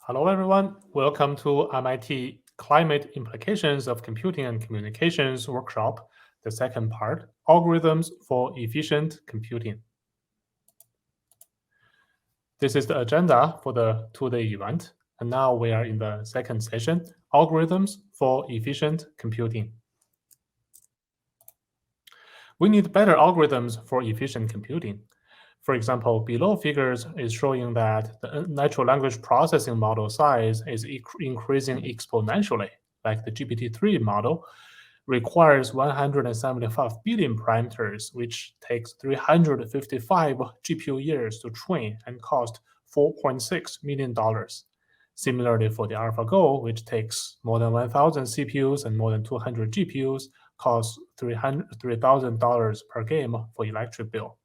Hello, everyone. Welcome to MIT Climate Implications of Computing and Communications workshop, the second part, Algorithms for Efficient Computing. This is the agenda for the two-day event, and now we are in the second session, Algorithms for Efficient Computing. We need better algorithms for efficient computing. For example, below figures is showing that the natural language processing model size is increasing exponentially, like the GPT-3 model requires 175 billion parameters, which takes 355 GPU years to train and cost $4.6 million. Similarly, for the AlphaGo, which takes more than 1,000 CPUs and more than 200 GPUs, costs $3,000 per game for electric bill.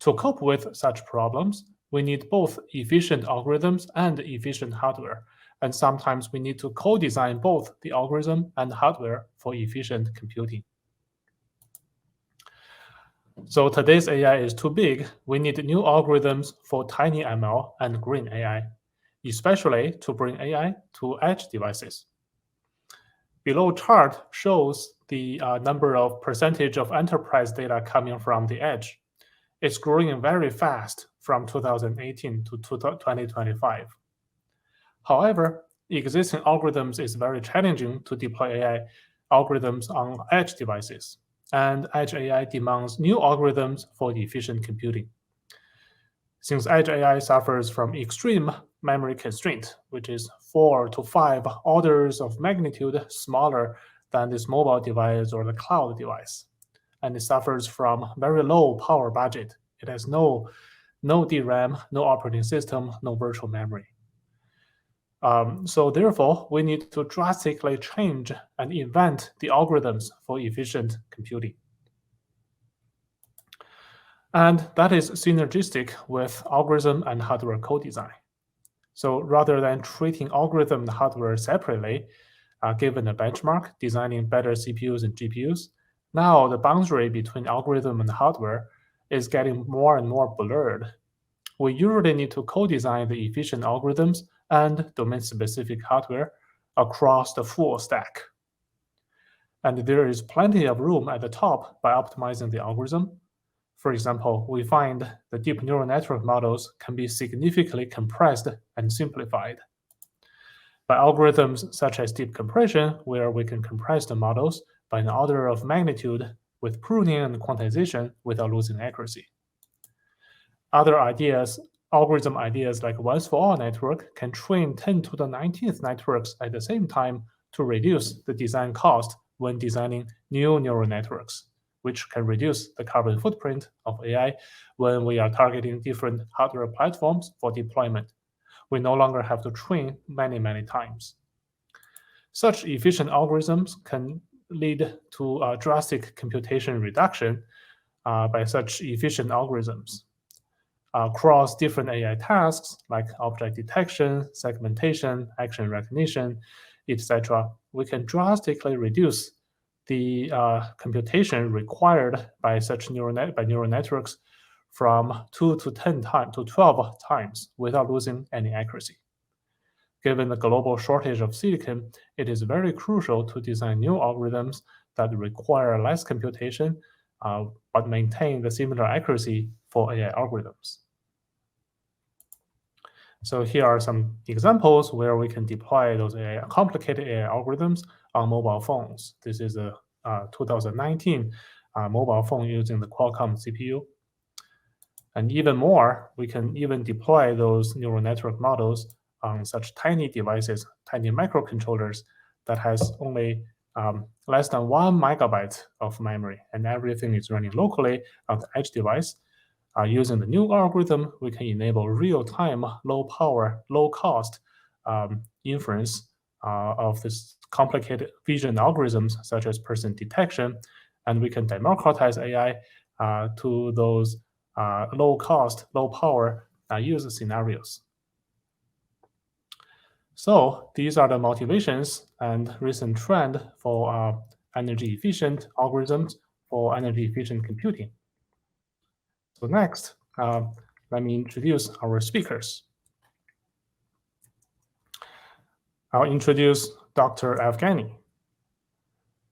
To cope with such problems, we need both efficient algorithms and efficient hardware, and sometimes we need to co-design both the algorithm and hardware for efficient computing. So today's AI is too big. We need new algorithms for TinyML and Green AI, especially to bring AI to edge devices. Below chart shows the number of percentage of enterprise data coming from the edge. It's growing very fast from 2018 to 2025. However, existing algorithms is very challenging to deploy AI algorithms on edge devices, and edge AI demands new algorithms for efficient computing. Since edge AI suffers from extreme memory constraint, which is 4 to 5 orders of magnitude smaller than this mobile device or the cloud device, and it suffers from very low power budget. It has no DRAM, no operating system, no virtual memory. So therefore, we need to drastically change and invent the algorithms for efficient computing. And that is synergistic with algorithm and hardware co-design. So rather than treating algorithm and hardware separately, given a benchmark, designing better CPUs and GPUs, now the boundary between algorithm and hardware is getting more and more blurred. We usually need to co-design the efficient algorithms and domain-specific hardware across the full stack. And there is plenty of room at the top by optimizing the algorithm. For example, we find the deep neural network models can be significantly compressed and simplified. By algorithms such as deep compression, where we can compress the models by an order of magnitude with pruning and quantization without losing accuracy. Other ideas, algorithm ideas like once-for-all network can train 10 to the 19th networks at the same time to reduce the design cost when designing new neural networks, which can reduce the carbon footprint of AI when we are targeting different hardware platforms for deployment. We no longer have to train many times. Such efficient algorithms can lead to a drastic computation reduction by such efficient algorithms. Across different AI tasks like object detection, segmentation, action recognition, etc., we can drastically reduce the computation required by such neural networks from 2 to 10 times to 12 times without losing any accuracy. Given the global shortage of silicon, it is very crucial to design new algorithms that require less computation but maintain the similar accuracy for AI algorithms. So here are some examples where we can deploy those complicated AI algorithms on mobile phones. This is a 2019 mobile phone using the Qualcomm CPU. And even more, we can even deploy those neural network models on such tiny devices, tiny microcontrollers that has only less than 1 megabyte of memory, and everything is running locally on the edge device. Using the new algorithm, we can enable real-time, low-power, low-cost inference of this complicated vision algorithms, such as person detection, and we can democratize AI to those low-cost, low-power use scenarios. So these are the motivations and recent trend for energy-efficient algorithms for energy-efficient computing. So next, let me introduce our speakers. I'll introduce Dr. Afghani.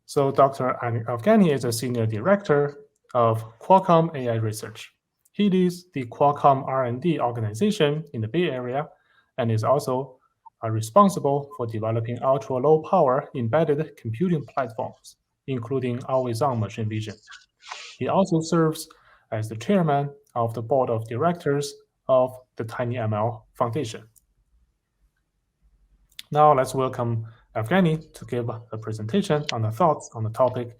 So Dr. Afghani is a senior director of Qualcomm AI Research. He leads the Qualcomm R&D organization in the Bay Area and is also responsible for developing ultra-low power embedded computing platforms, including always-on machine vision. He also serves as the chairman of the board of directors of the TinyML Foundation. Now let's welcome Afghani to give a presentation on the thoughts on the topic,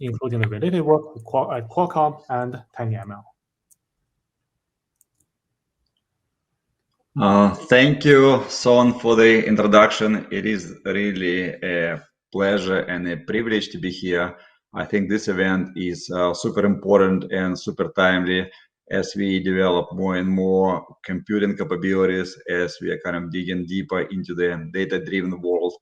including the related work at Qualcomm and TinyML. Thank you, Son, for the introduction. It is really a pleasure and a privilege to be here. I think this event is super important and super timely as we develop more and more computing capabilities, as we are kind of digging deeper into the data-driven world.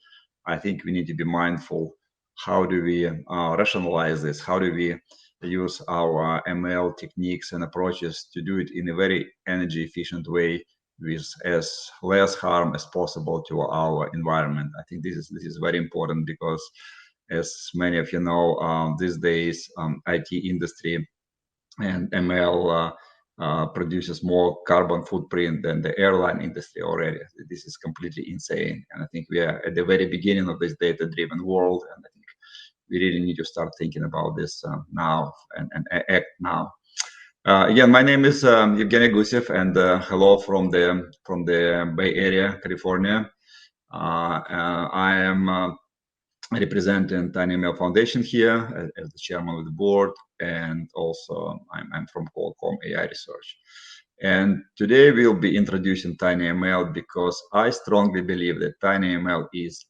I think we need to be mindful. How do we rationalize this? How do we use our ML techniques and approaches to do it in a very energy efficient way, with as less harm as possible to our environment? I think this is very important because, as many of you know, these days IT industry and ML produces more carbon footprint than the airline industry already. This is completely insane, and I think we are at the very beginning of this data-driven world, and I think we really need to start thinking about this now and act now. Again, my name is Evgeny Gusev, and hello from the Bay Area, California. I am representing TinyML Foundation here as the chairman of the board, and also I'm from Qualcomm AI Research. And today we'll be introducing TinyML because I strongly believe that TinyML is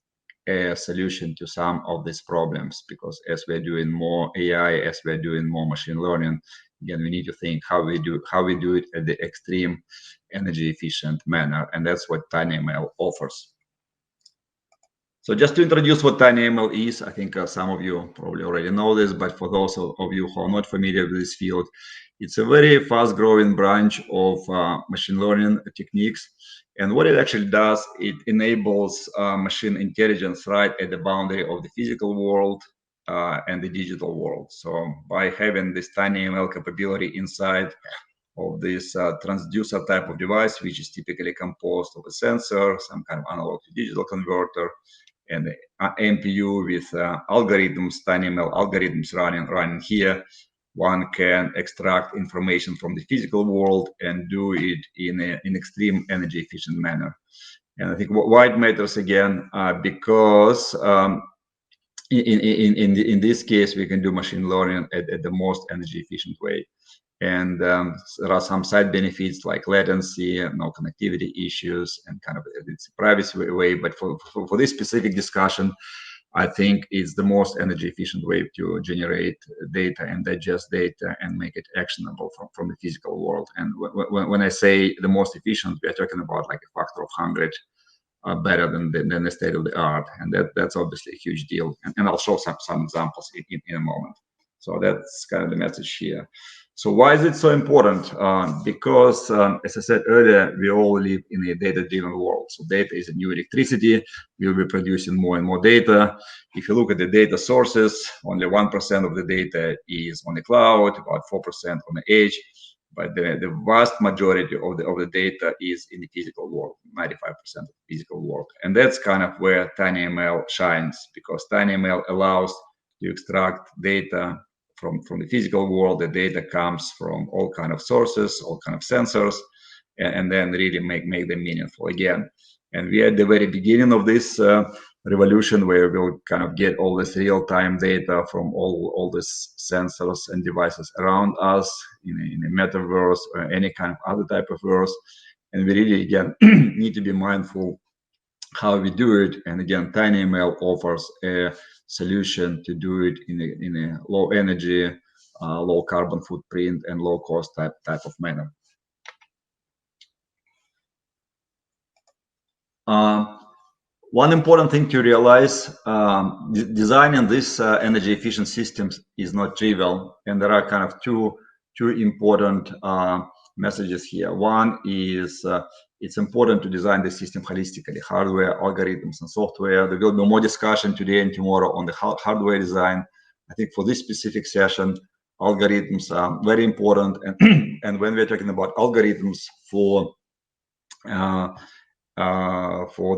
a solution to some of these problems, because as we're doing more AI, as we're doing more machine learning, again, we need to think how we do it at the extreme energy efficient manner, and that's what TinyML offers. So just to introduce what TinyML is, I think some of you probably already know this, but for those of you who are not familiar with this field, it's a very fast-growing branch of machine learning techniques. And what it actually does, it enables machine intelligence right at the boundary of the physical world and the digital world. So by having this TinyML capability inside of this transducer type of device, which is typically composed of a sensor, some kind of analog to digital converter, and the MPU with algorithms, TinyML algorithms running here, one can extract information from the physical world and do it in an extreme energy efficient manner. And I think why it matters again, because in this case, we can do machine learning at the most energy efficient way. And there are some side benefits like latency, no connectivity issues, and kind of it's a privacy way. But for this specific discussion, I think it's the most energy efficient way to generate data and digest data and make it actionable from the physical world. And when I say the most efficient, we are talking about like a factor of 100 better than the state of the art. And that's obviously a huge deal. And I'll show some examples in a moment. So that's kind of the message here. So why is it so important? Because, as I said earlier, we all live in a data-driven world. So data is a new electricity. We'll be producing more and more data. If you look at the data sources, only 1% of the data is on the cloud, about 4% on the edge. But the vast majority of the data is in the physical world, 95% of the physical world. And that's kind of where TinyML shines, because TinyML allows to extract data from the physical world. The data comes from all kind of sources, all kind of sensors, and then really make them meaningful again. And we are at the very beginning of this revolution, where we'll kind of get all this real-time data from all these sensors and devices around us in a metaverse or any kind of other type of verse. And we really, again, need to be mindful how we do it. And again, TinyML offers a solution to do it in a low energy, low carbon footprint, and low cost type of manner. One important thing to realize, designing this energy efficient systems is not trivial, and there are kind of two important messages here. One is it's important to design the system holistically, hardware, algorithms, and software. There will be more discussion today and tomorrow on the hardware design. I think for this specific session, algorithms are very important. And when we're talking about algorithms for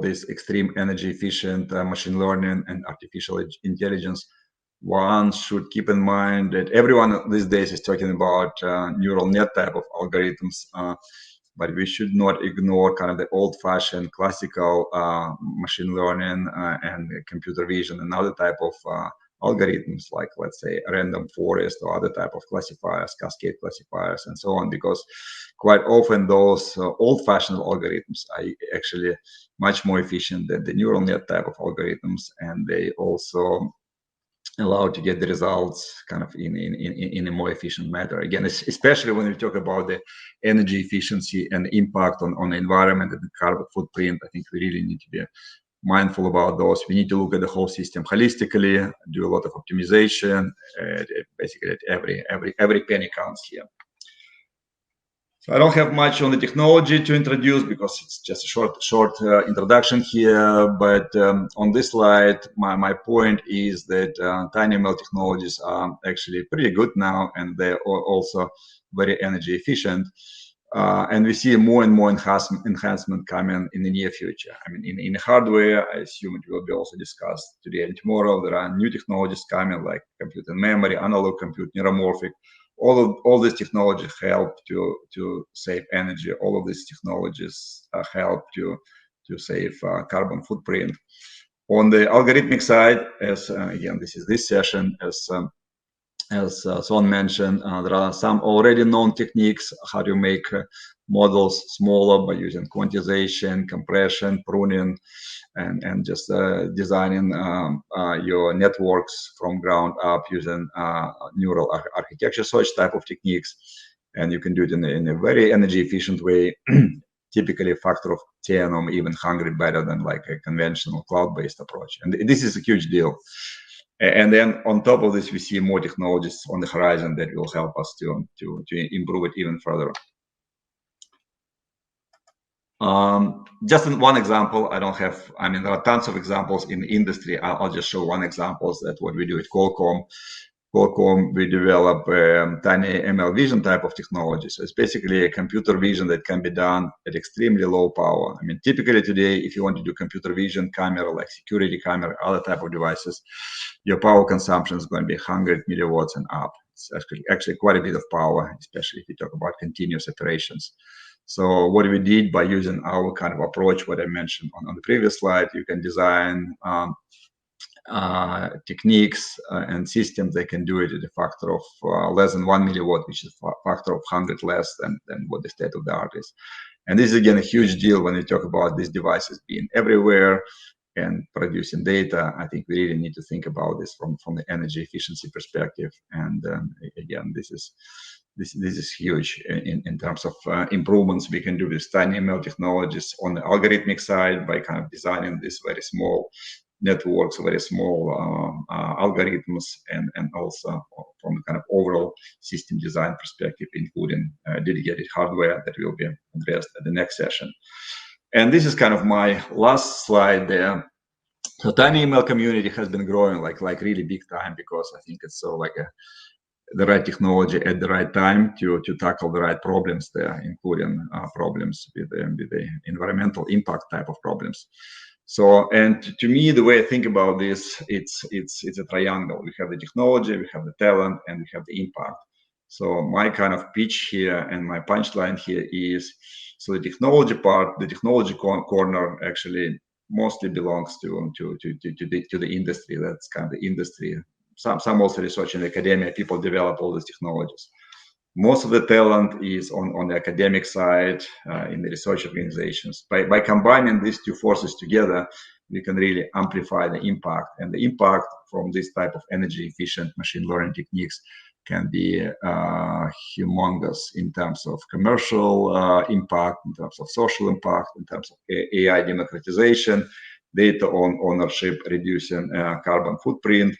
this extreme energy efficient machine learning and artificial intelligence, one should keep in mind that everyone these days is talking about neural net type of algorithms, but we should not ignore kind of the old-fashioned classical machine learning and computer vision and other type of algorithms, like, let's say, random forest or other type of classifiers, cascade classifiers, and so on, because quite often those old-fashioned algorithms are actually much more efficient than the neural net type of algorithms, and they also allow to get the results kind of in a more efficient manner. Again, especially when we talk about the energy efficiency and impact on the environment and the carbon footprint, I think we really need to be mindful about those. We need to look at the whole system holistically, do a lot of optimization. Basically, every penny counts here. So I don't have much on the technology to introduce because it's just a short introduction here. But on this slide, my point is that TinyML technologies are actually pretty good now, and they're also very energy efficient. And we see more and more enhancement coming in the near future. I mean, in hardware, I assume it will be also discussed today and tomorrow. There are new technologies coming like compute in memory, analog compute, neuromorphic. All these technologies help to save energy. All of these technologies help to save carbon footprint. On the algorithmic side, as again, this session, as Son mentioned, there are some already known techniques how to make models smaller by using quantization, compression, pruning, and just designing your networks from ground up using neural architecture, such type of techniques. And you can do it in a very energy efficient way, typically a factor of 10 or even 100 better than like a conventional cloud-based approach. And this is a huge deal. And then on top of this, we see more technologies on the horizon that will help us to improve it even further. Just in one example, there are tons of examples in the industry. I'll just show one example. That's what we do at Qualcomm. Qualcomm, we develop tiny ML vision type of technology. So it's basically a computer vision that can be done at extremely low power. I mean, typically today, if you want to do computer vision camera, like security camera, other type of devices, your power consumption is going to be 100 milliwatts and up. It's actually quite a bit of power, especially if you talk about continuous operations. So what we did by using our kind of approach, what I mentioned on the previous slide, you can design techniques and systems that can do it at a factor of less than 1 milliwatt, which is a factor of 100 less than what the state of the art is. And this is again a huge deal when we talk about these devices being everywhere and producing data. I think we really need to think about this from the energy efficiency perspective. And again, this is huge in terms of improvements we can do with TinyML technologies on the algorithmic side by kind of designing these very small networks, very small algorithms, and also from the kind of overall system design perspective, including dedicated hardware that will be addressed at the next session. And this is kind of my last slide there. So TinyML community has been growing like really big time because I think it's so like the right technology at the right time to tackle the right problems there, including problems with the environmental impact type of problems. So, and to me, the way I think about this, it's a triangle. We have the technology, we have the talent, and we have the impact. So my kind of pitch here and my punchline here is, so the technology part, the technology corner actually mostly belongs to the industry. That's kind of the industry. Some also research in academia, people develop all these technologies. Most of the talent is on the academic side, in the research organizations. By combining these two forces together, we can really amplify the impact. And the impact from this type of energy efficient machine learning techniques can be humongous in terms of commercial impact, in terms of social impact, in terms of AI democratization, data ownership, reducing carbon footprint,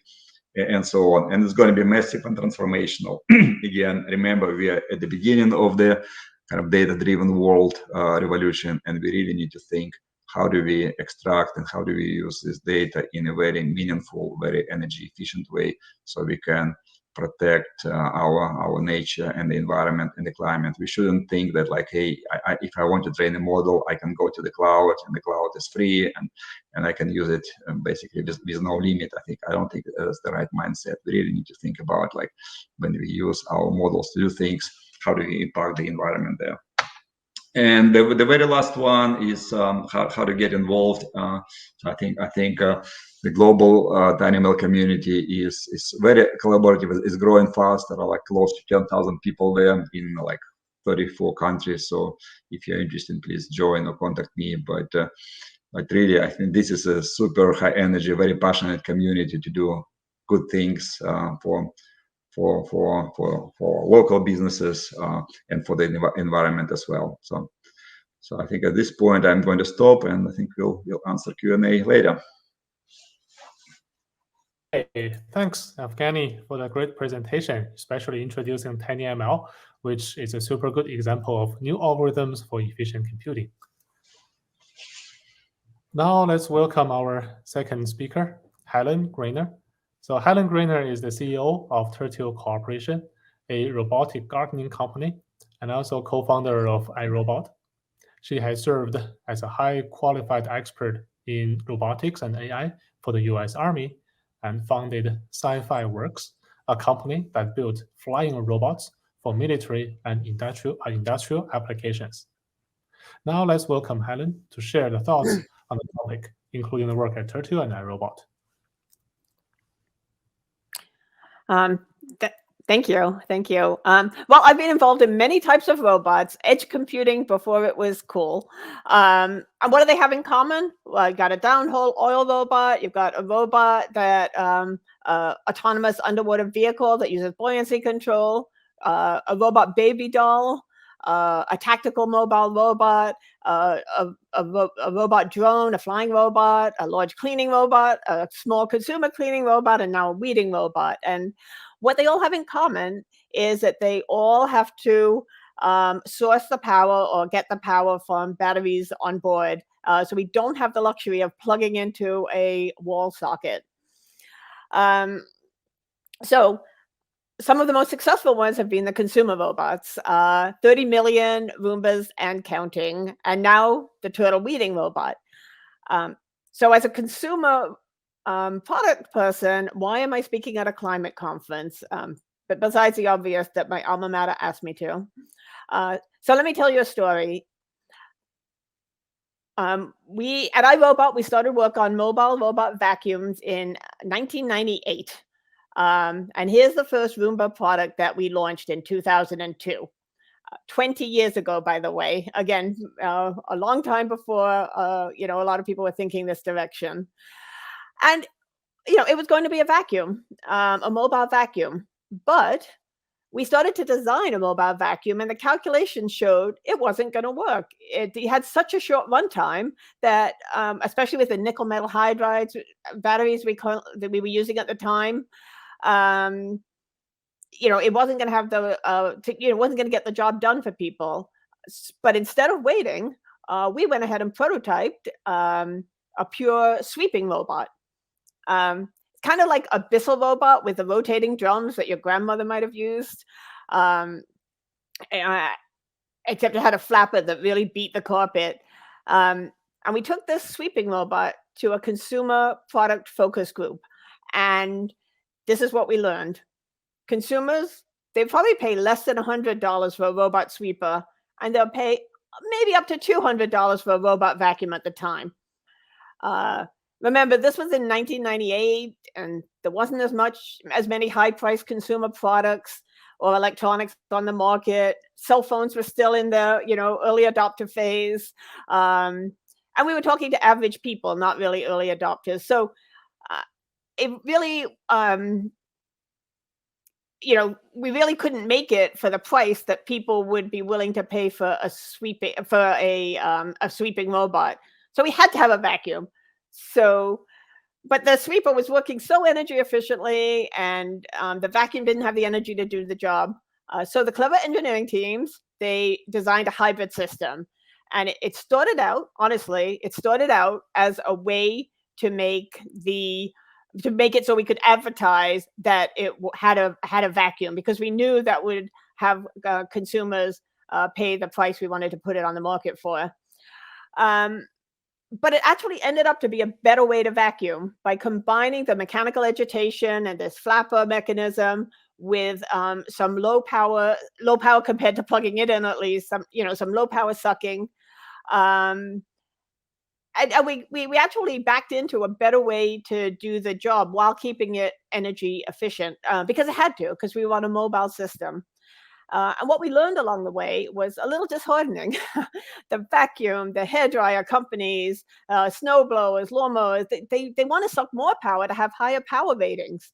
and so on. And it's going to be massive and transformational. Again, remember, we are at the beginning of the kind of data-driven world revolution, and we really need to think how do we extract and how do we use this data in a very meaningful, very energy efficient way, so we can protect our nature and the environment and the climate. We shouldn't think that like, hey, if I want to train a model, I can go to the cloud and the cloud is free and I can use it basically with no limit. I don't think that's the right mindset. We really need to think about like when we use our models to do things, how do we impact the environment there? And the very last one is how to get involved. I think the global DynaML community is very collaborative. It's growing fast. There are like close to 10,000 people there in like 34 countries. So if you're interested, please join or contact me. But really, I think this is a super high energy, very passionate community to do good things for local businesses and for the environment as well. So I think at this point I'm going to stop, and I think we'll answer Q&A later. Hey, thanks, Evgeny, for the great presentation, especially introducing TinyML, which is a super good example of new algorithms for efficient computing. Now let's welcome our second speaker, Helen Grainer. So Helen Grainer is the CEO of Turtle Corporation, a robotic gardening company, and also co-founder of iRobot. She has served as a high qualified expert in robotics and AI for the US Army and founded Sci-Fi Works, a company that built flying robots for military and industrial applications. Now let's welcome Helen to share the thoughts on the topic, including the work at Turtle and iRobot. Thank you. Well, I've been involved in many types of robots, edge computing before it was cool. And what do they have in common? Well, you got a downhole oil robot. You've got a robot that autonomous underwater vehicle that uses buoyancy control, a robot baby doll, a tactical mobile robot, a robot drone, a flying robot, a large cleaning robot, a small consumer cleaning robot, and now a weeding robot. And what they all have in common is that they all have to source the power or get the power from batteries on board. So we don't have the luxury of plugging into a wall socket. So some of the most successful ones have been the consumer robots, 30 million Roombas and counting, and now the turtle weeding robot. So as a consumer product person, why am I speaking at a climate conference? But besides the obvious that my alma mater asked me to. So let me tell you a story. We at iRobot, we started work on mobile robot vacuums in 1998. And here's the first Roomba product that we launched in 2002. 20 years ago, by the way. Again, a long time before, a lot of people were thinking this direction. And, it was going to be a vacuum, a mobile vacuum. But we started to design a mobile vacuum, and the calculations showed it wasn't going to work. It had such a short runtime that, especially with the nickel metal hydride batteries that we were using at the time, it wasn't going to have it wasn't going to get the job done for people. But instead of waiting, we went ahead and prototyped a pure sweeping robot. Kind of like a Bissell robot with the rotating drums that your grandmother might have used, except it had a flapper that really beat the carpet. And we took this sweeping robot to a consumer product focus group. And this is what we learned. Consumers, they probably pay less than $100 for a robot sweeper, and they'll pay maybe up to $200 for a robot vacuum at the time. Remember, this was in 1998, and there wasn't as many high-priced consumer products or electronics on the market. Cell phones were still in the, early adopter phase. And we were talking to average people, not really early adopters. So it really, we really couldn't make it for the price that people would be willing to pay for a sweeping robot. So we had to have a vacuum. But the sweeper was working so energy efficiently, and the vacuum didn't have the energy to do the job. So the clever engineering teams they designed a hybrid system. And it started out, honestly, it started out as a way to make it so we could advertise that it had a vacuum, because we knew that would have consumers pay the price we wanted to put it on the market for. But it actually ended up to be a better way to vacuum by combining the mechanical agitation and this flapper mechanism with some low power compared to plugging it in, at least some low power sucking. And we actually backed into a better way to do the job while keeping it energy efficient, because it had to, because we were on a mobile system. And what we learned along the way was a little disheartening. The vacuum, the hairdryer companies, snow blowers, lawnmowers, they want to suck more power to have higher power ratings.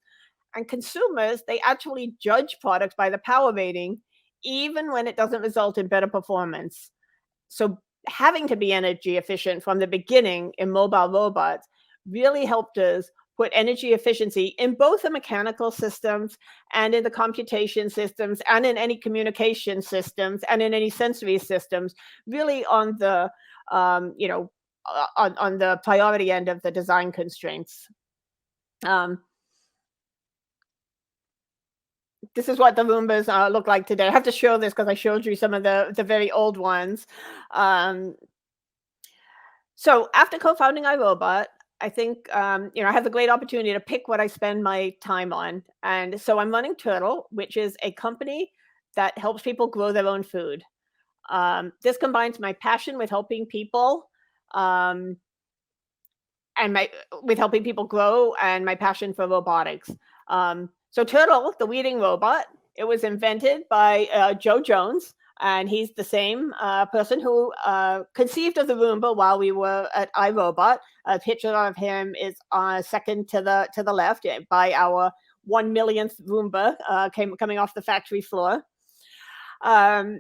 And consumers, they actually judge products by the power rating, even when it doesn't result in better performance. So having to be energy efficient from the beginning in mobile robots really helped us put energy efficiency in both the mechanical systems and in the computation systems and in any communication systems and in any sensory systems, really on the on the priority end of the design constraints. This is what the Roombas look like today. I have to show this because I showed you some of the very old ones. So after co-founding iRobot, I think I have the great opportunity to pick what I spend my time on. And so I'm running Turtle, which is a company that helps people grow their own food. This combines my passion with helping people and with helping people grow, and my passion for robotics. So Turtle, the weeding robot, it was invented by Joe Jones, and he's the same person who conceived of the Roomba while we were at iRobot. A picture of him is second to the left by our 1 millionth Roomba coming off the factory floor. So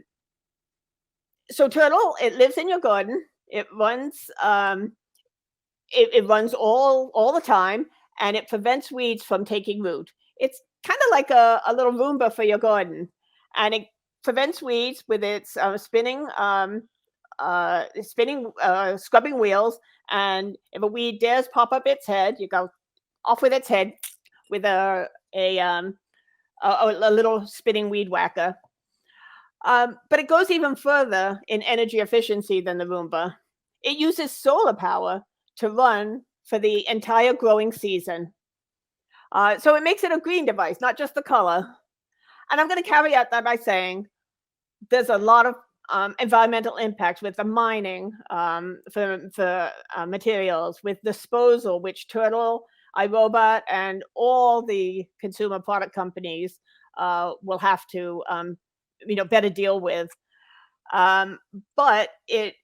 Turtle, it lives in your garden. It runs. It runs all the time, and it prevents weeds from taking root. It's kind of like a little Roomba for your garden, and it prevents weeds with its spinning scrubbing wheels. And if a weed dares pop up its head, you go off with its head with a little spinning weed whacker. But it goes even further in energy efficiency than the Roomba. It uses solar power to run for the entire growing season. So it makes it a green device, not just the color. And I'm going to caveat that by saying there's a lot of environmental impacts with the mining for materials, with disposal, which Turtle, iRobot, and all the consumer product companies will have to better deal with. But it,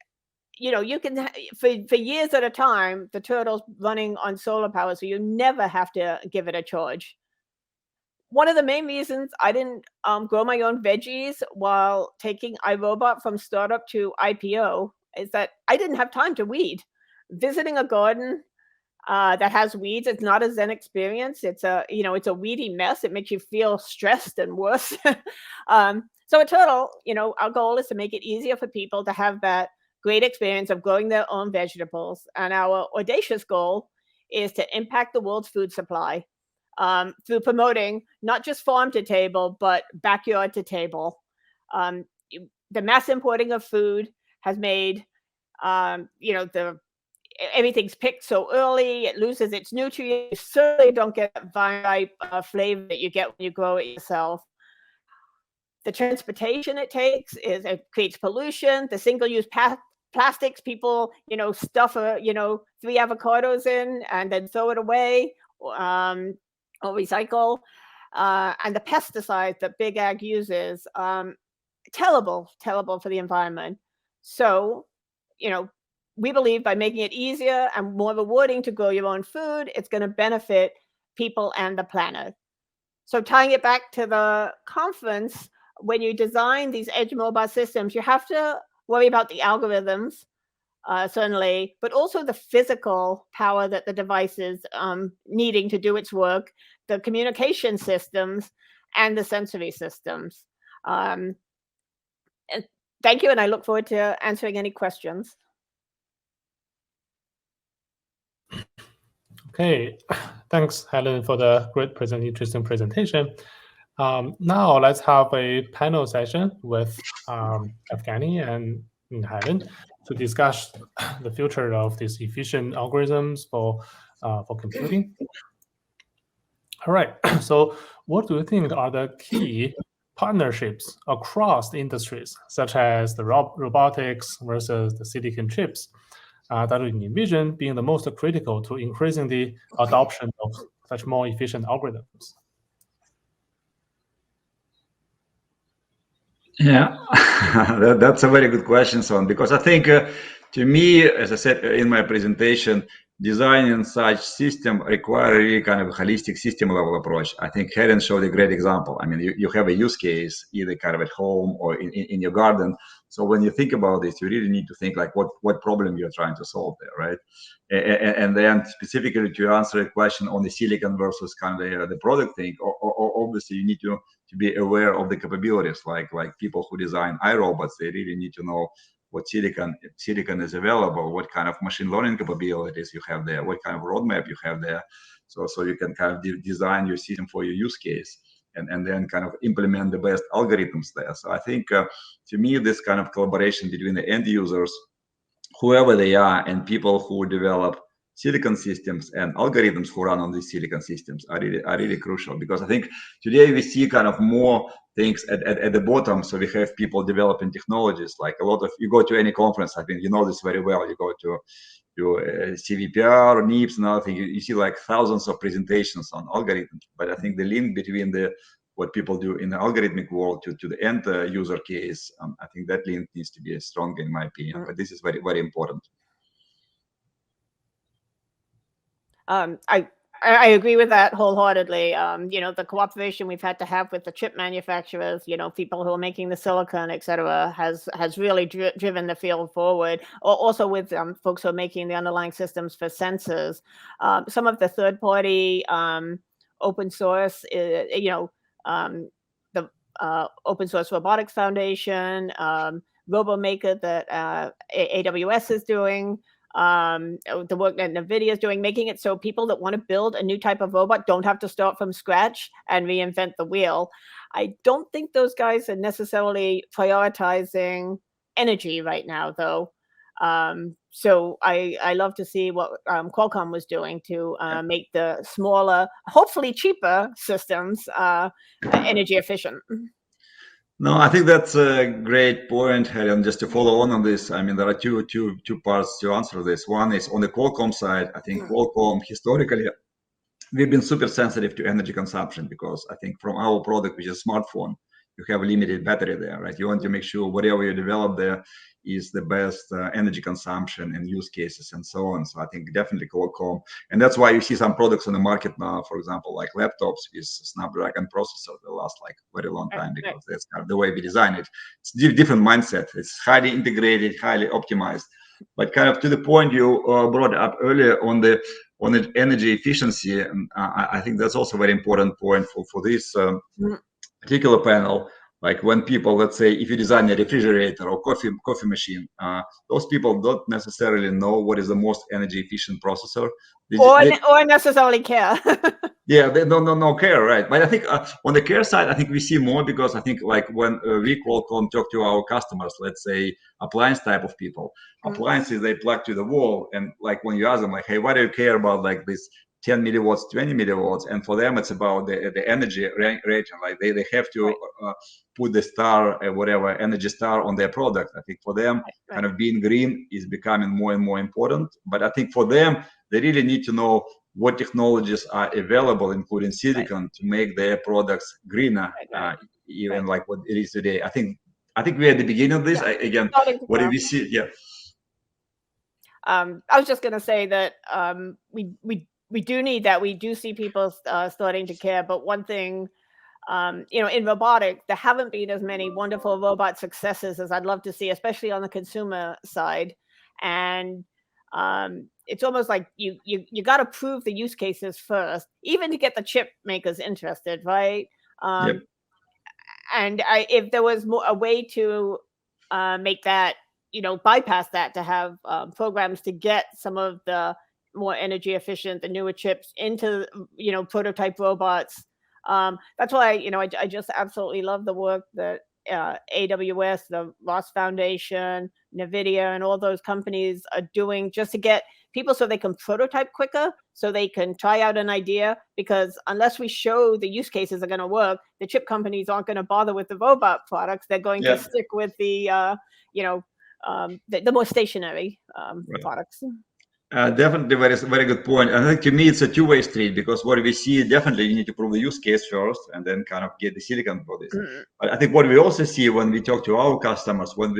you can for years at a time, the Turtle's running on solar power, so you never have to give it a charge. One of the main reasons I didn't grow my own veggies while taking iRobot from startup to IPO is that I didn't have time to weed. Visiting a garden that has weeds, it's not a Zen experience. It's a weedy mess. It makes you feel stressed and worse. So at Turtle, our goal is to make it easier for people to have that great experience of growing their own vegetables. And our audacious goal is to impact the world's food supply through promoting not just farm to table, but backyard to table. The mass importing of food has made, everything's picked so early, it loses its nutrients. You certainly don't get that vine ripe flavor that you get when you grow it yourself. The transportation it takes it creates pollution. The single-use plastics people, stuff 3 avocados in and then throw it away or recycle. And the pesticides that Big Ag uses, terrible for the environment. So, we believe by making it easier and more rewarding to grow your own food, it's going to benefit people and the planet. So tying it back to the conference, when you design these edge mobile systems, you have to worry about the algorithms, certainly, but also the physical power that the device is needing to do its work, the communication systems, and the sensory systems. Thank you, and I look forward to answering any questions. Okay, thanks, Helen, for the great interesting presentation. Now let's have a panel session with Evgeny and Helen to discuss the future of these efficient algorithms for computing. All right, so what do you think are the key partnerships across the industries, such as the robotics versus the silicon chips, that you envision being the most critical to increasing the adoption of such more efficient algorithms? Yeah, that's a very good question, Son, because I think to me, as I said in my presentation, designing such system require really kind of a holistic system level approach. I think Helen showed a great example. I mean, you have a use case either kind of at home or in your garden. So when you think about this, you really need to think like what problem you're trying to solve there, right? And then specifically to answer a question on the silicon versus kind of the product thing, obviously you need to be aware of the capabilities, like people who design iRobots, they really need to know what silicon is available, what kind of machine learning capabilities you have there, what kind of roadmap you have there, so you can kind of design your system for your use case, and then kind of implement the best algorithms there. So I think to me, this kind of collaboration between the end users, whoever they are, and people who develop silicon systems and algorithms who run on these silicon systems are really crucial, because I think today we see kind of more things at the bottom. So we have people developing technologies, like a lot of, you go to any conference, I think you know this very well, you go to CVPR, NIPS, and other thing, you see like thousands of presentations on algorithms. But I think the link between what people do in the algorithmic world to the end user case, I think that link needs to be strong, in my opinion. But this is very, very important. I agree with that wholeheartedly. The cooperation we've had to have with the chip manufacturers, people who are making the silicon, et cetera, has really driven the field forward. Also with folks who are making the underlying systems for sensors. Some of the third-party open source, the Open Source Robotics Foundation, RoboMaker that AWS is doing, the work that NVIDIA is doing, making it so people that want to build a new type of robot don't have to start from scratch and reinvent the wheel. I don't think those guys are necessarily prioritizing energy right now, though. So I love to see what Qualcomm was doing to make the smaller, hopefully cheaper systems energy efficient. No, I think that's a great point, Helen. Just to follow on this, I mean, there are two parts to answer this. One is on the Qualcomm side. I think Qualcomm historically, we've been super sensitive to energy consumption, because I think from our product, which is a smartphone, you have a limited battery there, right? You want to make sure whatever you develop there is the best energy consumption and use cases and so on. So I think definitely Qualcomm, and that's why you see some products on the market now, for example, like laptops with Snapdragon processor, they last like very long time, because that's kind of the way we design it. It's different mindset. It's highly integrated, highly optimized. But kind of to the point you brought up earlier on the energy efficiency, I think that's also a very important point for this particular panel. Like when people, let's say, if you design a refrigerator or coffee machine, those people don't necessarily know what is the most energy efficient processor, or necessarily care. Yeah, they don't care, right? But I think on the care side, I think we see more, because I think like when we Qualcomm talk to our customers, let's say appliance type of people, appliances they plug to the wall, and like when you ask them like, hey, why do you care about like this 10 milliwatts, 20 milliwatts? And for them, it's about the energy rating. Like they have to put the star, whatever energy star on their product. I think for them, kind of being green is becoming more and more important. But I think for them, they really need to know what technologies are available, including silicon, to make their products greener, even like what it is today. I think we're at the beginning of this. Again, what do we see? Yeah. I was just going to say that we do need that. We do see people starting to care. But one thing, in robotics, there haven't been as many wonderful robot successes as I'd love to see, especially on the consumer side. And it's almost like you got to prove the use cases first, even to get the chip makers interested, right? Yep. And if there was a way to make that, bypass that to have programs to get some of the more energy efficient, the newer chips into, prototype robots. That's why, I just absolutely love the work that AWS, the Ross Foundation, NVIDIA, and all those companies are doing just to get people so they can prototype quicker, so they can try out an idea. Because unless we show the use cases are going to work, the chip companies aren't going to bother with the robot products. They're going Yeah. to stick with the, the more stationary products. Definitely very good point. I think to me it's a two-way street, because what we see, definitely you need to prove the use case first and then kind of get the silicon for this. But I think what we also see when we talk to our customers, when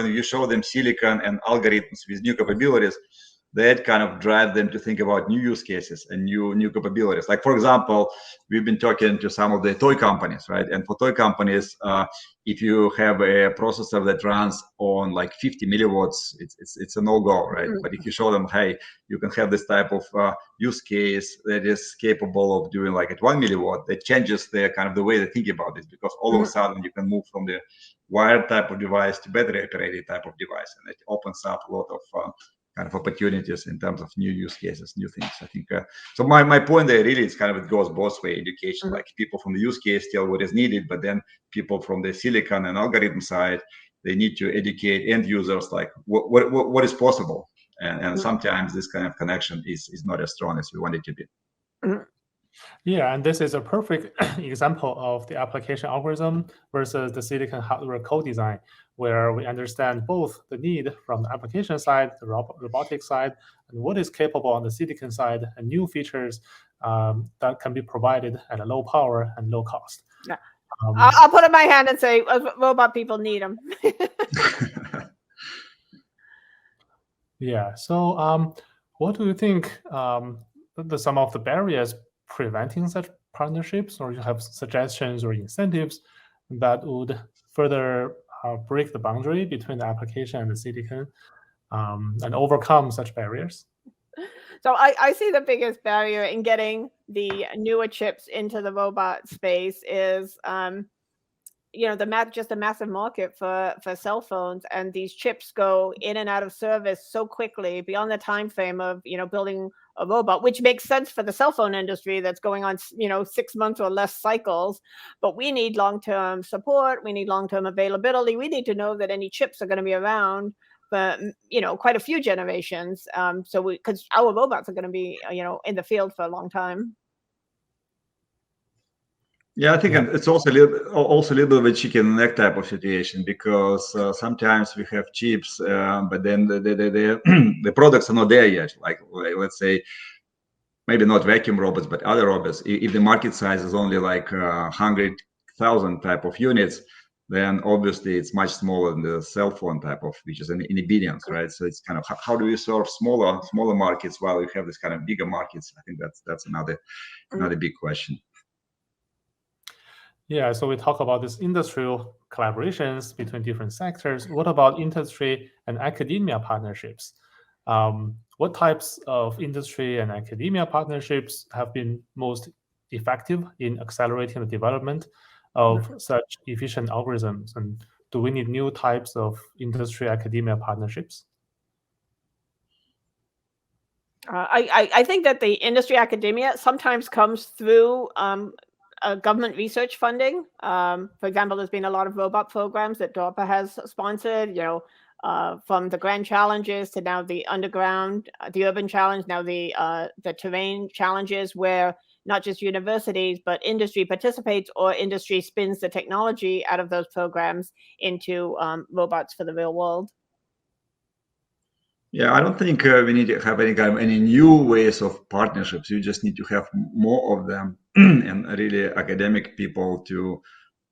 you show them silicon and algorithms with new capabilities, that kind of drive them to think about new use cases and new capabilities. Like, for example, we've been talking to some of the toy companies, right? And for toy companies, if you have a processor that runs on like 50 milliwatts, it's a no-go, right? But if you show them, hey, you can have this type of use case that is capable of doing like at 1 milliwatt, that changes the kind of the way they think about this, because all of a sudden you can move from the wired type of device to battery operated type of device, and it opens up a lot of kind of opportunities in terms of new use cases, new things. I think so. My point there really is kind of, it goes both way. Education, like people from the use case tell what is needed, but then people from the silicon and algorithm side, they need to educate end users like what is possible. And sometimes this kind of connection is not as strong as we want it to be. Yeah, and this is a perfect example of the application algorithm versus the silicon hardware co-design, where we understand both the need from the application side, the robotic side, and what is capable on the silicon side, and new features that can be provided at a low power and low cost. Yeah. I'll put up my hand and say, robot people need them. Yeah. So, what do you think some of the barriers preventing such partnerships, or you have suggestions or incentives that would further break the boundary between the application and the silicon and overcome such barriers? So I see the biggest barrier in getting the newer chips into the robot space is, just a massive market for cell phones, and these chips go in and out of service so quickly beyond the time frame of building a robot, which makes sense for the cell phone industry that's going on 6 months or less cycles. But we need long-term support, we need long-term availability, we need to know that any chips are going to be around for quite a few generations, because our robots are going to be in the field for a long time. Yeah, I think it's also a little bit of a chicken and egg type of situation, because sometimes we have chips, but then the products are not there yet. Like let's say, maybe not vacuum robots, but other robots. If the market size is only like 100,000 type of units, then obviously it's much smaller than the cell phone type of, which is in billions, right? So it's kind of how do you serve smaller markets while you have this kind of bigger markets? I think that's another big question. Yeah, so we talk about this industrial collaborations between different sectors. What about industry and academia partnerships? What types of industry and academia partnerships have been most effective in accelerating the development of such efficient algorithms? And do we need new types of industry academia partnerships? I think that the industry academia sometimes comes through government research funding. For example, there's been a lot of robot programs that DARPA has sponsored, from the grand challenges to now the underground, the urban challenge, now the terrain challenges, where not just universities, but industry participates, or industry spins the technology out of those programs into robots for the real world. Yeah, I don't think we need to have any new ways of partnerships. You just need to have more of them, and really academic people to,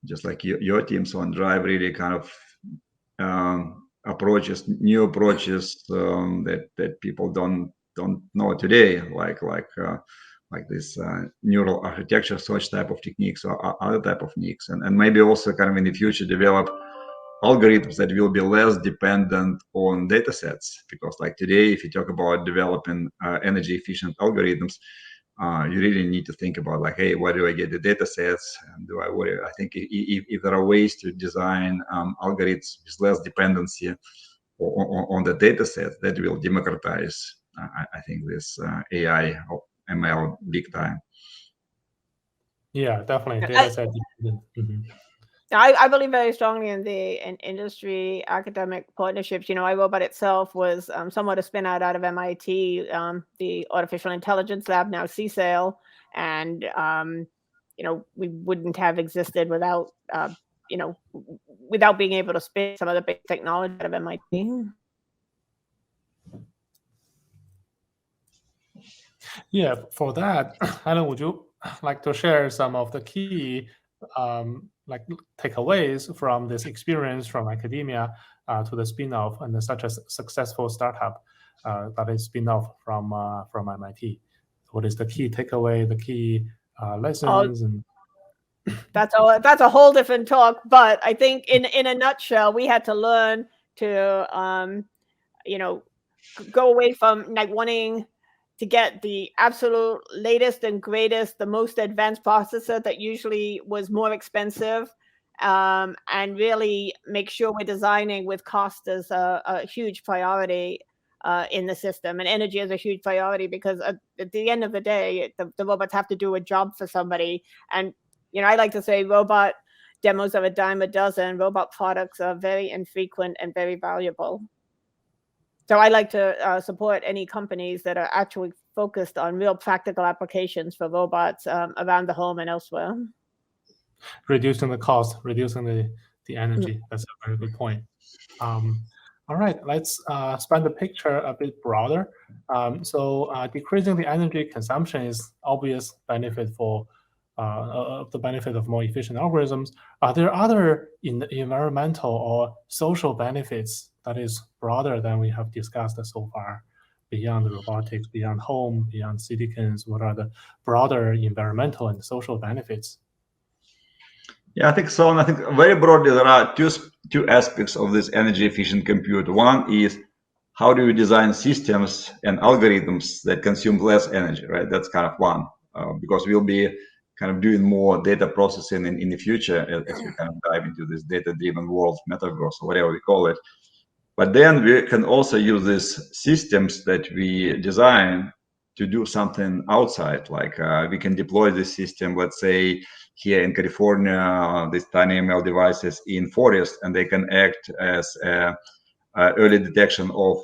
just like your team, so on, drive really kind of new approaches that people don't know today, like this neural architecture search type of techniques, or other type of techniques, and maybe also kind of in the future develop algorithms that will be less dependent on data sets. Because like today, if you talk about developing energy efficient algorithms, you really need to think about like, hey, where do I get the data sets? And do I worry? I think if there are ways to design algorithms with less dependency on the data set, that will democratize, I think, this AI or ML big time. Yeah, definitely. Data set dependent. Mhm. I believe very strongly in the industry academic partnerships. iRobot itself was somewhat a spin out of MIT, the Artificial Intelligence Lab, now CSAIL, and we wouldn't have existed without without being able to spin some of the big technology out of MIT. Yeah, for that, Alan, would you like to share some of the key like takeaways from this experience from academia to the spin-off and such a successful startup that is spin-off from MIT? What is the key takeaway, the key lessons? And That's a whole different talk. But I think in a nutshell, we had to learn to go away from like wanting to get the absolute latest and greatest, the most advanced processor that usually was more expensive, and really make sure we're designing with cost as a huge priority in the system, and energy is a huge priority, because at the end of the day, the robots have to do a job for somebody. And I like to say robot demos are a dime a dozen. Robot products are very infrequent and very valuable. So I like to support any companies that are actually focused on real practical applications for robots around the home and elsewhere. reducing the cost, reducing the energy. That's a very good point. All right, let's span the picture a bit broader. So decreasing the energy consumption is obvious benefit for the benefit of more efficient algorithms. Are there other environmental or social benefits that is broader than we have discussed so far, beyond the robotics, beyond home, beyond citizens? What are the broader environmental and social benefits? Yeah, I think so. And I think very broadly, there are two aspects of this energy efficient compute. One is how do you design systems and algorithms that consume less energy, right? That's kind of one, because we'll be kind of doing more data processing in the future as we kind of dive into this data-driven world, metaverse, or whatever we call it. But then we can also use these systems that we design to do something outside. Like we can deploy this system, let's say here in California, these tiny ML devices in forest, and they can act as early detection of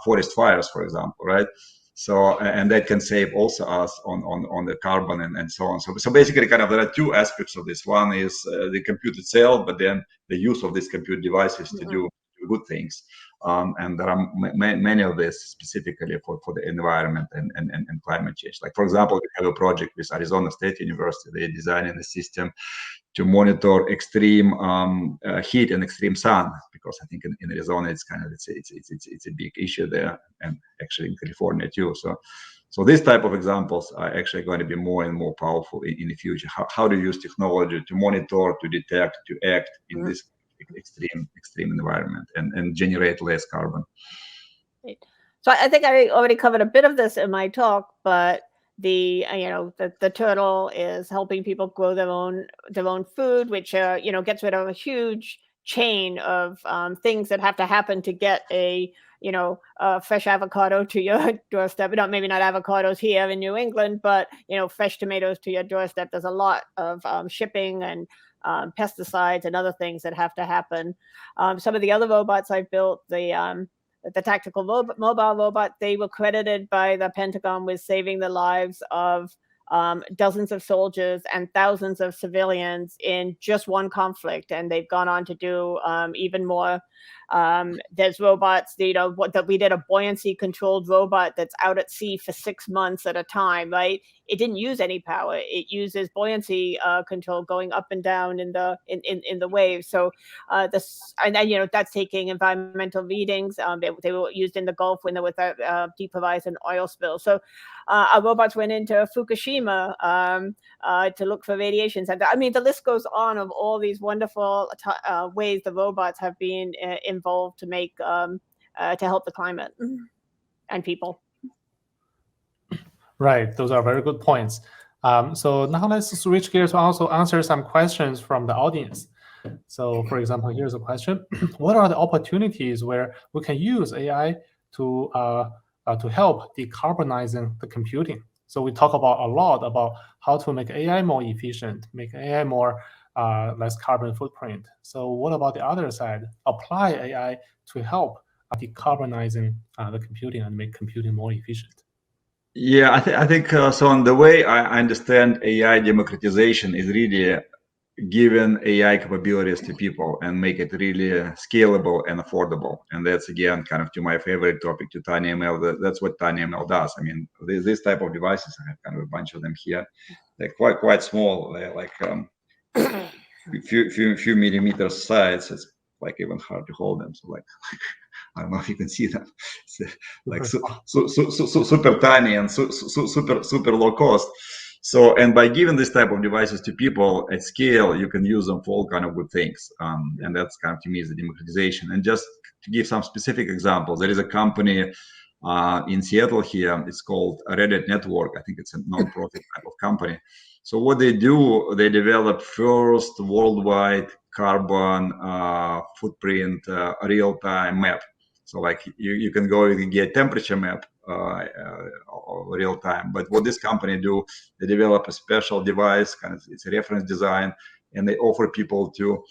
forest fires, for example, right? So, and that can save also us on the carbon and so on. So basically, kind of there are two aspects of this. One is the compute itself, but then the use of these compute devices to do good things. And there are many of this specifically for the environment and climate change. Like, for example, we have a project with Arizona State University. They're designing a system to monitor extreme heat and extreme sun, because I think in Arizona it's kind of it's a big issue there, and actually in California too. So these type of examples are actually going to be more and more powerful in the future. How to use technology to monitor, to detect, to act in this extreme environment and generate less carbon. So I think I already covered a bit of this in my talk, but the turtle is helping people grow their own food, which gets rid of a huge chain of things that have to happen to get a fresh avocado to your doorstep. Maybe not avocados here in New England, but fresh tomatoes to your doorstep. There's a lot of shipping and pesticides and other things that have to happen. Some of the other robots I've built, the tactical mobile robot, they were credited by the Pentagon with saving the lives of dozens of soldiers and thousands of civilians in just one conflict, and they've gone on to do even more. There's robots, that we did a buoyancy controlled robot that's out at sea for 6 months at a time, right? It didn't use any power. It uses buoyancy control going up and down in the waves. So that's taking environmental readings. They were used in the Gulf when there was a deep horizon oil spill. So our robots went into Fukushima to look for radiation center. I mean, the list goes on of all these wonderful ways the robots have been involved to make to help the climate and people. Right, those are very good points. So now let's switch gears to also answer some questions from the audience. So for example, here's a question. What are the opportunities where we can use AI to help decarbonizing the computing? So we talk about a lot about how to make AI more efficient, make AI more less carbon footprint. So what about the other side? Apply AI to help decarbonizing the computing and make computing more efficient. Yeah, I think so. On the way I understand AI democratization is really giving AI capabilities to people and make it really scalable and affordable. And that's again kind of to my favorite topic, to TinyML. That's what TinyML does. I mean, this type of devices, I have kind of a bunch of them here. They're quite small. They're like few millimeters size. It's like even hard to hold them. So like I don't know if you can see that. It's like super tiny and super low cost. So, and by giving this type of devices to people at scale, you can use them for all kind of good things. And that's kind of to me is the democratization. And just to give some specific examples, there is a company in Seattle here. It's called Reddit Network. I think it's a non-profit type of company. So what they do, they develop first worldwide carbon footprint real-time map. So like you can go, you can get temperature map real time. But what this company do, they develop a special device, kind of it's a reference design, and they offer people to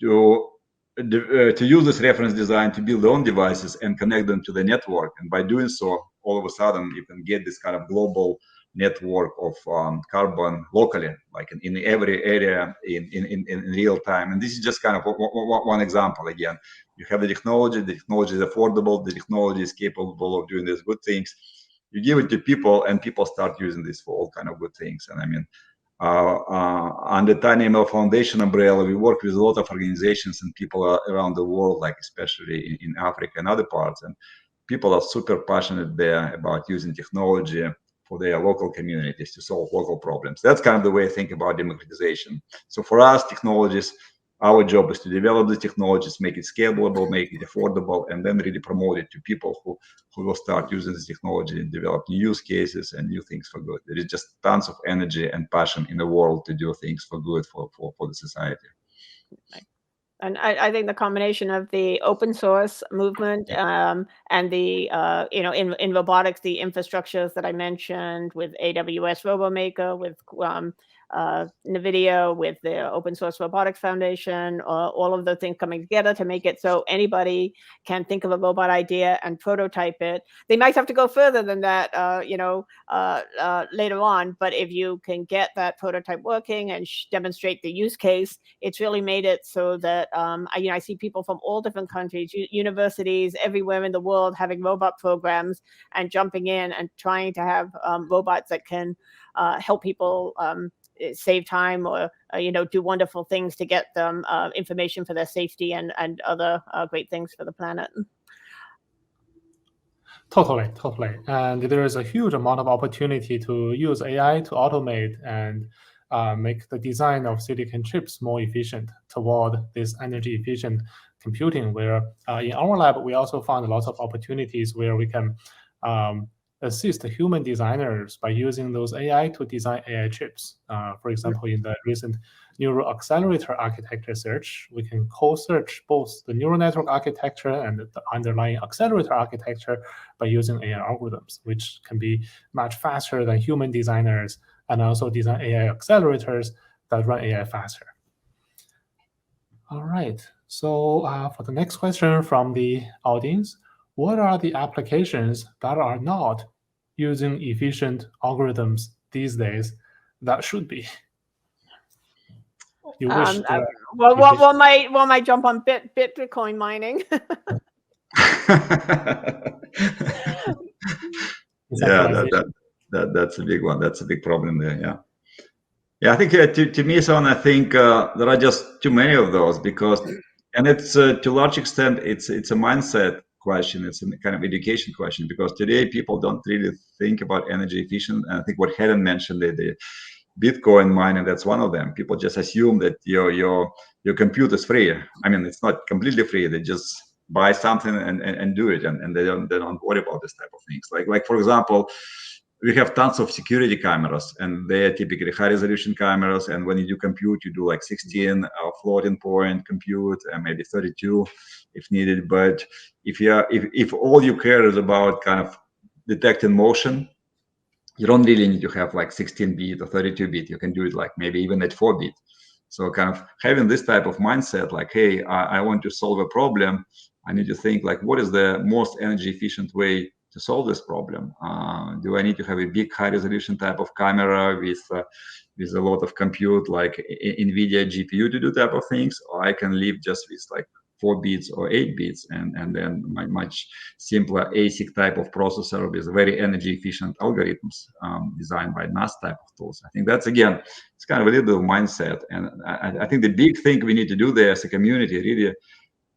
use this reference design to build their own devices and connect them to the network. And by doing so, all of a sudden you can get this kind of global network of carbon locally, like in every area in real time. And this is just kind of one example. Again, you have the technology is affordable, the technology is capable of doing these good things. You give it to people and people start using this for all kind of good things. And I mean, under TinyML Foundation umbrella, we work with a lot of organizations and people around the world, like especially in Africa and other parts. And people are super passionate there about using technology for their local communities to solve local problems. That's kind of the way I think about democratization. So for us, technologists, our job is to develop the technologies, make it scalable, make it affordable, and then really promote it to people who will start using this technology and develop new use cases and new things for good. There is just tons of energy and passion in the world to do things for good for the society. And I think the combination of the open source movement and the in robotics, the infrastructures that I mentioned with AWS RoboMaker, with NVIDIA, with the Open Source Robotics Foundation, all of the things coming together to make it so anybody can think of a robot idea and prototype it. They might have to go further than that, later on. But if you can get that prototype working and demonstrate the use case, it's really made it so that I see people from all different countries, universities everywhere in the world having robot programs and jumping in and trying to have robots that can help people save time or do wonderful things to get them information for their safety and other great things for the planet. Totally. And there is a huge amount of opportunity to use AI to automate and make the design of silicon chips more efficient toward this energy efficient computing, where in our lab, we also found lots of opportunities where we can assist human designers by using those AI to design AI chips. For example, in the recent neural accelerator architecture search, we can co-search both the neural network architecture and the underlying accelerator architecture by using AI algorithms, which can be much faster than human designers, and also design AI accelerators that run AI faster. All right, so for the next question from the audience, what are the applications that are not using efficient algorithms these days that should be? You wish. One might jump on Bitcoin mining. Yeah, that's a big one. That's a big problem there. Yeah. I think to me, Son, I think there are just too many of those and it's to a large extent it's a mindset question. It's a kind of education question, because today people don't really think about energy efficient. And I think what Helen mentioned, the Bitcoin mining, that's one of them. People just assume that your computer is free. I mean, it's not completely free. They just buy something and do it, and they don't worry about this type of things. Like for example, we have tons of security cameras, and they're typically high resolution cameras. And when you do compute, you do like 16 floating point compute, and maybe 32 if needed. But if all you care is about kind of detecting motion, you don't really need to have like 16-bit or 32-bit. You can do it like maybe even at 4-bit. So kind of having this type of mindset, like, hey, I want to solve a problem. I need to think like, what is the most energy efficient way to solve this problem? Do I need to have a big high resolution type of camera with a lot of compute like NVIDIA GPU to do type of things, or I can live just with like 4 bits or 8 bits, and then much simpler ASIC type of processor with very energy efficient algorithms designed by NAS type of tools. I think that's, again, it's kind of a little bit of mindset. And I think the big thing we need to do there as a community, really,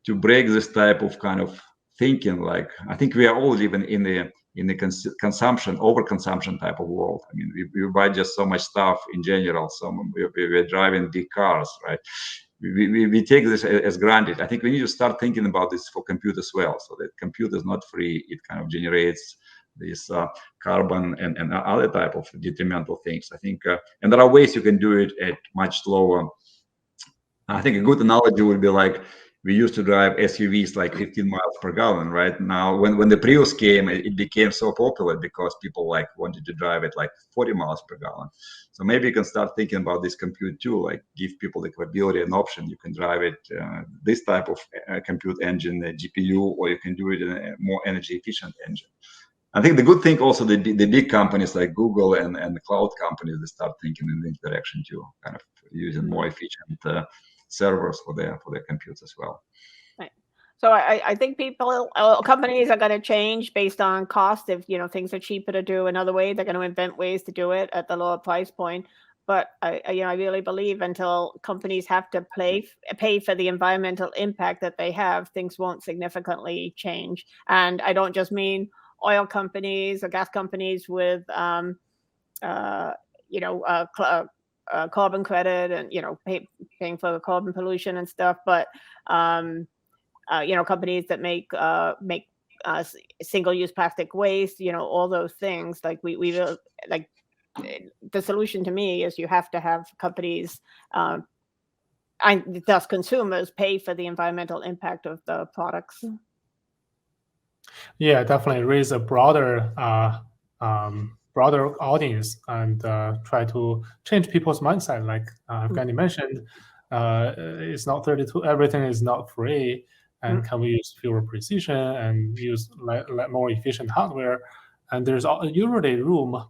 to break this type of kind of thinking. Like, I think we are all living in the consumption, overconsumption type of world. I mean, we buy just so much stuff in general. So we're driving big cars, right? We take this as granted. I think we need to start thinking about this for compute as well, so that compute is not free. It kind of generates this carbon and other type of detrimental things. I think, and there are ways you can do it at much lower. I think a good analogy would be like, we used to drive SUVs like 15 miles per gallon, right? Now, when the Prius came, it became so popular because people like wanted to drive it like 40 miles per gallon. So maybe you can start thinking about this compute too, like give people the capability and option. You can drive it this type of compute engine, a GPU, or you can do it in a more energy efficient engine. I think the good thing also, the big companies like Google and the cloud companies, they start thinking in this direction too, kind of using more efficient servers for their computes as well. Right. So I think companies are going to change based on cost. If things are cheaper to do another way, they're going to invent ways to do it at the lower price point. But I really believe until companies have to pay for the environmental impact that they have, things won't significantly change. And I don't just mean oil companies or gas companies with carbon credit and paying for carbon pollution and stuff, but companies that make single-use plastic waste, all those things. Like we really, like, the solution to me is you have to have companies and thus consumers pay for the environmental impact of the products. Yeah, definitely raise a broader audience and try to change people's mindset. Like Evgeny mentioned, it's not 32. Everything is not free, and can we use fewer precision and use more efficient hardware? And there's usually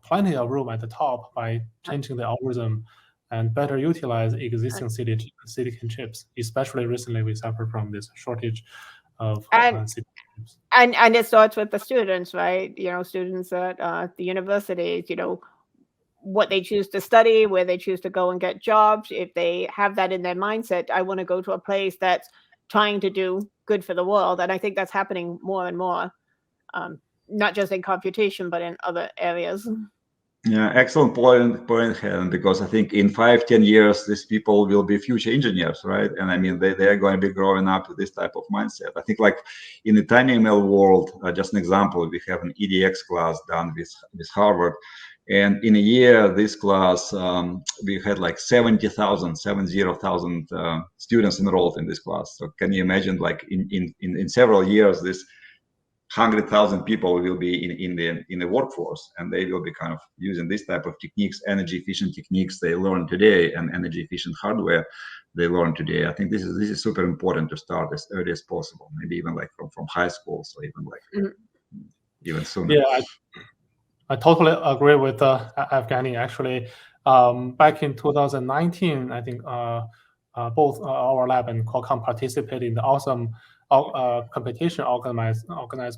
plenty of room at the top by changing the algorithm and better utilize existing silicon chips. Especially recently, we suffer from this shortage of silicon chips. And it starts with the students, right? Students at the universities, what they choose to study, where they choose to go and get jobs. If they have that in their mindset, I want to go to a place that's trying to do good for the world. And I think that's happening more and more, not just in computation, but in other areas. Yeah, excellent point, Helen, because I think in 5-10 years, these people will be future engineers, right? And I mean, they are going to be growing up with this type of mindset. I think like in the TinyML world, just an example, we have an EDX class done with Harvard. And in a year, this class, we had like 70,000 students enrolled in this class. So can you imagine, like in several years, this 100,000 people will be in the workforce, and they will be kind of using this type of techniques, energy efficient techniques they learn today, and energy efficient hardware they learn today. I think this is super important to start as early as possible, maybe even like from high school, so even like even sooner. Yeah, I totally agree with Evgeny. Actually, back in 2019, I think both our lab and Qualcomm participated in the awesome competition organized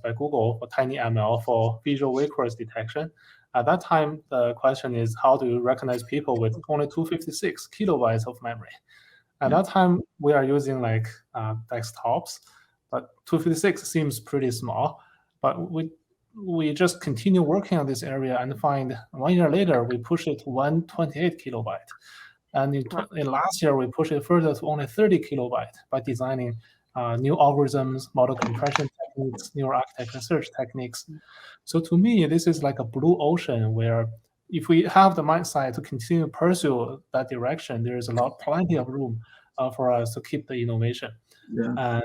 by Google for TinyML for visual vehicles detection. At that time, the question is, how do you recognize people with only 256 kilobytes of memory? At that time, we are using like desktops, but 256 seems pretty small. But we just continue working on this area and find 1 year later, we push it to 128 kilobyte. And in last year, we pushed it further to only 30 kilobyte by designing new algorithms, model compression techniques, neural architecture research techniques. So to me, this is like a blue ocean where if we have the mindset to continue to pursue that direction, there is plenty of room for us to keep the innovation. Yeah.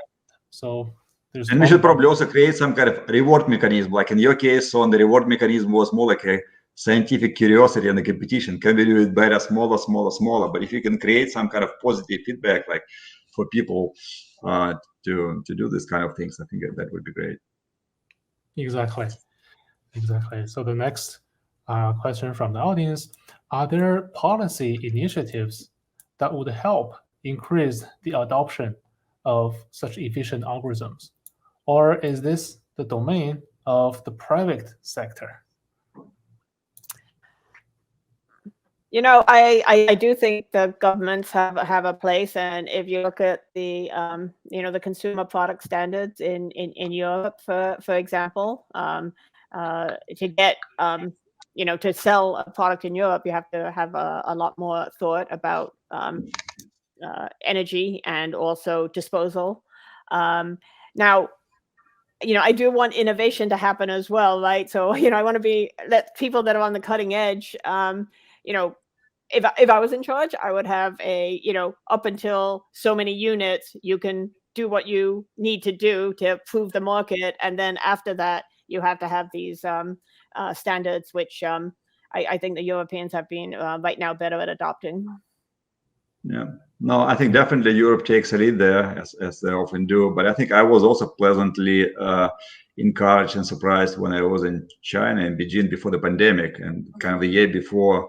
So there's And we should probably also create some kind of reward mechanism. Like in your case, so the reward mechanism was more like a scientific curiosity and a competition. Can we do it better, smaller? But if you can create some kind of positive feedback, like for people to do this kind of things, I think that would be great. Exactly. So the next question from the audience: are there policy initiatives that would help increase the adoption of such efficient algorithms, or is this the domain of the private sector? I do think the governments have a place, and if you look at the the consumer product standards in Europe, for example, to get to sell a product in Europe, you have to have a lot more thought about energy and also disposal. Now, I do want innovation to happen as well, right? So, I want to let people that are on the cutting edge, if I was in charge, I would have up until so many units, you can do what you need to do to prove the market. And then after that, you have to have these standards, which I think the Europeans have been right now better at adopting. Yeah, no, I think definitely Europe takes a lead there, as they often do. But I think I was also pleasantly encouraged and surprised when I was in China, in Beijing, before the pandemic, and kind of the year before,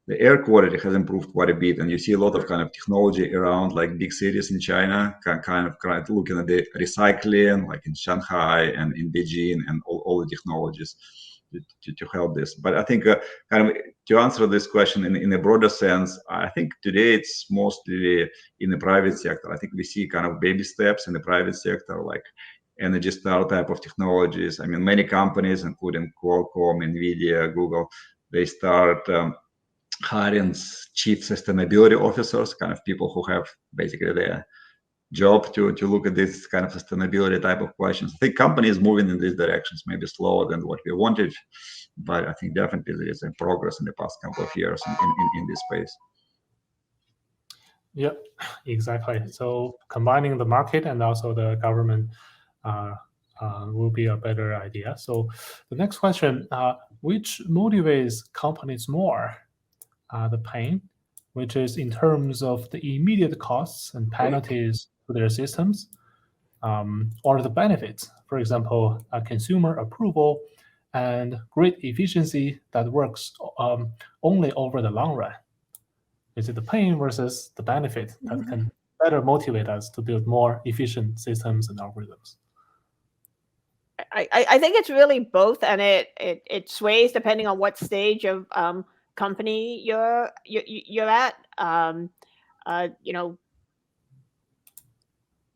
the air quality has improved quite a bit, and you see a lot of kind of technology around like big cities in China, kind of looking at the recycling, like in Shanghai and in Beijing, and all the technologies to help this. But I think kind of to answer this question in a broader sense, I think today it's mostly in the private sector. I think we see kind of baby steps in the private sector, like Energy Star type of technologies. I mean, many companies, including Qualcomm, Nvidia, Google, they start hiring chief sustainability officers, kind of people who have basically their job to look at this kind of sustainability type of questions. I think companies moving in these directions, maybe slower than what we wanted, but I think definitely there is a progress in the past couple of years in this space. Yep, exactly. So combining the market and also the government will be a better idea. So the next question, which motivates companies more? The pain, which is in terms of the immediate costs and penalties to their systems, or the benefits, for example, consumer approval and great efficiency that works only over the long run. Is it the pain versus the benefit that can better motivate us to build more efficient systems and algorithms? I think it's really both, and it sways depending on what stage of company you're at.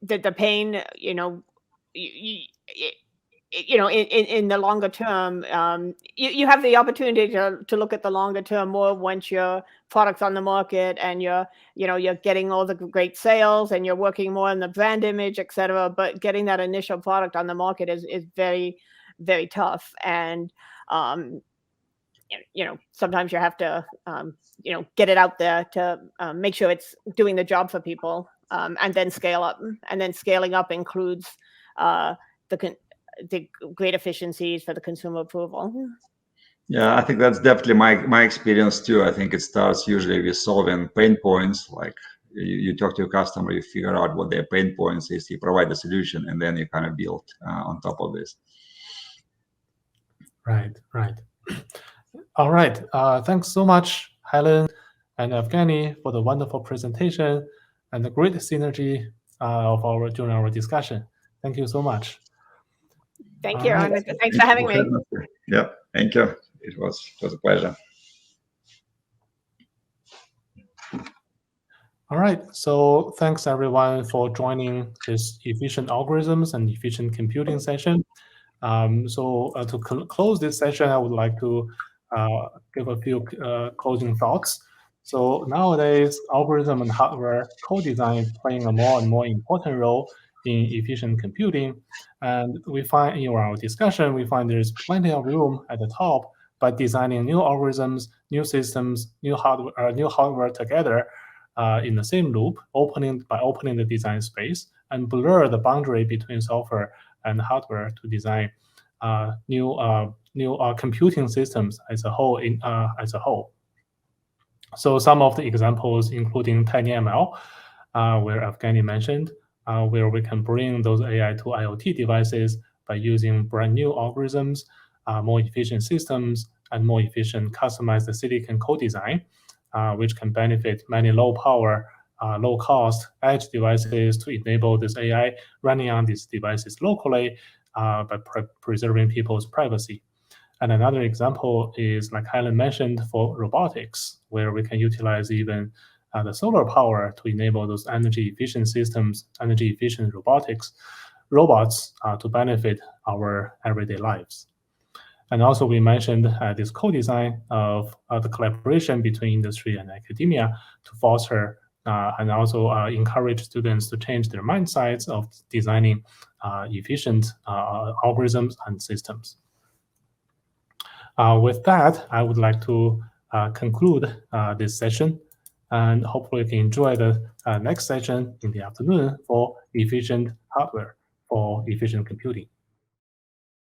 The pain, in the longer term, you have the opportunity to look at the longer term more once your product's on the market and you're getting all the great sales and you're working more on the brand image, etc. But getting that initial product on the market is very, very tough. And sometimes you have to get it out there to make sure it's doing the job for people, and then scale up. And then scaling up includes the great efficiencies for the consumer approval. Yeah, I think that's definitely my experience too. I think it starts usually with solving pain points. Like you talk to your customer, you figure out what their pain points is, you provide a solution, and then you kind of build on top of this. Right. All right. Thanks so much, Helen and Evgeny, for the wonderful presentation and the great synergy during our discussion. Thank you so much. Thank you. Thanks for having me. Yeah, thank you. It was a pleasure. All right. So thanks everyone for joining this efficient algorithms and efficient computing session. To close this session, I would like to give a few closing thoughts. So nowadays, algorithm and hardware co-design is playing a more and more important role in efficient computing. And we find in our discussion, we find there's plenty of room at the top by designing new algorithms, new systems, new hardware together in the same loop, by opening the design space and blur the boundary between software and hardware to design new computing systems as a whole. So some of the examples, including TinyML, where Evgeny mentioned, where we can bring those AI to IoT devices by using brand new algorithms, more efficient systems, and more efficient customized silicon co-design, which can benefit many low-power, low-cost edge devices to enable this AI running on these devices locally by preserving people's privacy. And another example is, like Helen mentioned, for robotics, where we can utilize even the solar power to enable those energy-efficient systems, energy-efficient robots to benefit our everyday lives. And also, we mentioned this co-design of the collaboration between industry and academia to foster and also encourage students to change their mindsets of designing efficient algorithms and systems. With that, I would like to conclude this session, and hopefully you can enjoy the next session in the afternoon for efficient hardware for efficient computing.